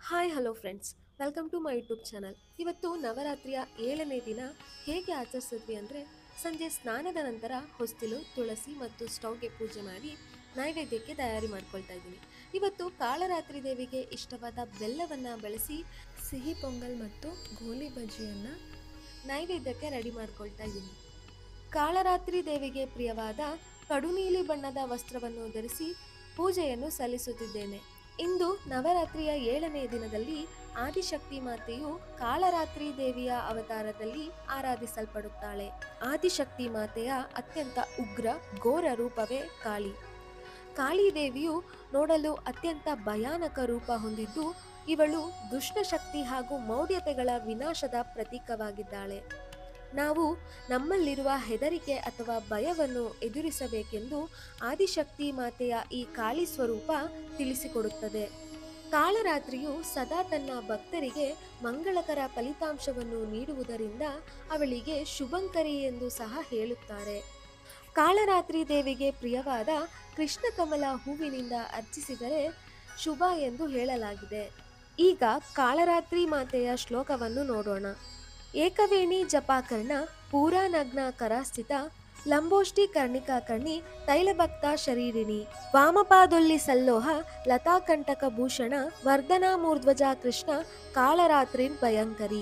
Hi hello friends, welcome to my YouTube channel. ಇವತ್ತು ನವರಾತ್ರಿಯ 7ನೇ ದಿನ ಹೇಗೆ ಆಚರಿಸಿದ್ವಿ ಅಂದರೆ, ಸಂಜೆ ಸ್ನಾನದ ನಂತರ ಹೊಸ್ತಿಲು, ತುಳಸಿ ಮತ್ತು ಸ್ಟವ್ಗೆ ಪೂಜೆ ಮಾಡಿ ನೈವೇದ್ಯಕ್ಕೆ ತಯಾರಿ ಮಾಡ್ಕೊಳ್ತಾ ಇದ್ದೀನಿ. ಇವತ್ತು ಕಾಳರಾತ್ರಿ ದೇವಿಗೆ ಇಷ್ಟವಾದ ಬೆಲ್ಲವನ್ನು ಬಳಸಿ ಸಿಹಿ ಪೊಂಗಲ್ ಮತ್ತು ಗೋಲಿ ಬಜ್ಜಿಯನ್ನು ನೈವೇದ್ಯಕ್ಕೆ ರೆಡಿ ಮಾಡ್ಕೊಳ್ತಾ ಇದ್ದೀನಿ. ಕಾಳರಾತ್ರಿ ದೇವಿಗೆ ಪ್ರಿಯವಾದ ಕಡುನೀಲಿ ಬಣ್ಣದ ವಸ್ತ್ರವನ್ನು ಧರಿಸಿ ಪೂಜೆಯನ್ನು ಸಲ್ಲಿಸುತ್ತಿದ್ದೇನೆ. ಇಂದು ನವರಾತ್ರಿಯ 7ನೇ ದಿನದಲ್ಲಿ ಆದಿಶಕ್ತಿ ಮಾತೆಯು ಕಾಳರಾತ್ರಿ ದೇವಿಯ ಅವತಾರದಲ್ಲಿ ಆರಾಧಿಸಲ್ಪಡುತ್ತಾಳೆ. ಆದಿಶಕ್ತಿ ಮಾತೆಯ ಅತ್ಯಂತ ಉಗ್ರ ಘೋರ ರೂಪವೇ ಕಾಳಿ. ಕಾಳಿ ದೇವಿಯು ನೋಡಲು ಅತ್ಯಂತ ಭಯಾನಕ ರೂಪ ಹೊಂದಿದ್ದು, ಇವಳು ದುಷ್ಟಶಕ್ತಿ ಹಾಗೂ ಮೌಢ್ಯತೆಗಳ ವಿನಾಶದ ಪ್ರತೀಕವಾಗಿದ್ದಾಳೆ. ನಾವು ನಮ್ಮಲ್ಲಿರುವ ಹೆದರಿಕೆ ಅಥವಾ ಭಯವನ್ನು ಎದುರಿಸಬೇಕೆಂದು ಆದಿಶಕ್ತಿ ಮಾತೆಯ ಈ ಕಾಳಿ ಸ್ವರೂಪ ತಿಳಿಸಿಕೊಡುತ್ತದೆ. ಕಾಳರಾತ್ರಿಯು ಸದಾ ತನ್ನ ಭಕ್ತರಿಗೆ ಮಂಗಳಕರ ಫಲಿತಾಂಶವನ್ನು ನೀಡುವುದರಿಂದ ಅವಳಿಗೆ ಶುಭಂಕರಿ ಎಂದು ಸಹ ಹೇಳುತ್ತಾರೆ. ಕಾಳರಾತ್ರಿ ದೇವಿಗೆ ಪ್ರಿಯವಾದ ಕೃಷ್ಣಕಮಲ ಹೂವಿನಿಂದ ಅರ್ಚಿಸಿದರೆ ಶುಭ ಎಂದು ಹೇಳಲಾಗಿದೆ. ಈಗ ಕಾಳರಾತ್ರಿ ಮಾತೆಯ ಶ್ಲೋಕವನ್ನು ನೋಡೋಣ. ಏಕವೇಣಿ ಜಪಾಕರ್ಣ ಪೂರಾನಗ್ನ ಕರಾಸ್ಥಿತ ಲಂಬೋಷ್ಟಿ ಕರ್ಣಿಕಾ ಕರ್ಣಿ ತೈಲಭಕ್ತ ಶರೀರಿಣಿ ವಾಮಪಾದೊಲ್ಲಿ ಸಲ್ಲೋಹ ಲತಾಕಂಟಕ ಭೂಷಣ ವರ್ಧನಾ ಮೂರ್ಧ್ವಜ ಕೃಷ್ಣ ಕಾಳರಾತ್ರಿನ್ ಭಯಂಕರಿ.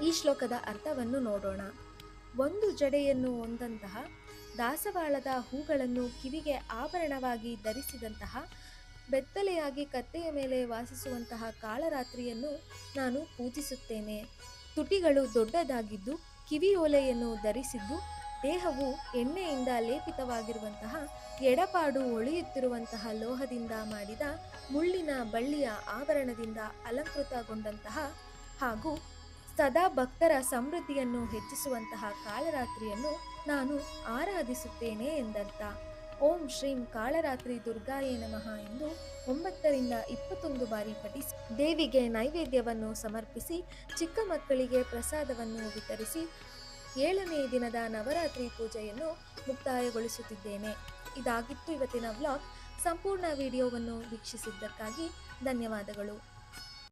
ಈ ಶ್ಲೋಕದ ಅರ್ಥವನ್ನು ನೋಡೋಣ. ಒಂದು ಜಡೆಯನ್ನು ಹೊಂದಂತಹ, ದಾಸವಾಳದ ಹೂಗಳನ್ನು ಕಿವಿಗೆ ಆಭರಣವಾಗಿ ಧರಿಸಿದಂತಹ, ಬೆತ್ತಲೆಯಾಗಿ ಕತ್ತೆಯ ಮೇಲೆ ವಾಸಿಸುವಂತಹ ಕಾಳರಾತ್ರಿಯನ್ನು ನಾನು ಪೂಜಿಸುತ್ತೇನೆ. ತುಟಿಗಳು ದೊಡ್ಡದಾಗಿದ್ದು, ಕಿವಿಯೋಲೆಯನ್ನು ಧರಿಸಿದ್ದು, ದೇಹವು ಎಣ್ಣೆಯಿಂದ ಲೇಪಿತವಾಗಿರುವಂತಹ, ಎಡಪಾಡು ಹೊಳೆಯುತ್ತಿರುವಂತಹ ಲೋಹದಿಂದ ಮಾಡಿದ ಮುಳ್ಳಿನ ಬಳ್ಳಿಯ ಆಭರಣದಿಂದ ಅಲಂಕೃತಗೊಂಡಂತಹ ಹಾಗೂ ಸದಾ ಭಕ್ತರ ಸಮೃದ್ಧಿಯನ್ನು ಹೆಚ್ಚಿಸುವಂತಹ ಕಾಳರಾತ್ರಿಯನ್ನು ನಾನು ಆರಾಧಿಸುತ್ತೇನೆ ಎಂದರ್ಥ. ಓಂ ಶ್ರೀಂ ಕಾಳರಾತ್ರಿ ದುರ್ಗಾಯೇ ನಮಃ ಎಂದು 9 ರಿಂದ 21 ಬಾರಿ ಪಠಿಸಿ ದೇವಿಗೆ ನೈವೇದ್ಯವನ್ನು ಸಮರ್ಪಿಸಿ ಚಿಕ್ಕ ಮಕ್ಕಳಿಗೆ ಪ್ರಸಾದವನ್ನು ವಿತರಿಸಿ 7ನೇ ದಿನದ ನವರಾತ್ರಿ ಪೂಜೆಯನ್ನು ಮುಕ್ತಾಯಗೊಳಿಸುತ್ತಿದ್ದೇನೆ. ಇದಾಗಿತ್ತು ಇವತ್ತಿನ ವ್ಲಾಗ್. ಸಂಪೂರ್ಣ ವಿಡಿಯೋವನ್ನು ವೀಕ್ಷಿಸಿದ್ದಕ್ಕಾಗಿ ಧನ್ಯವಾದಗಳು.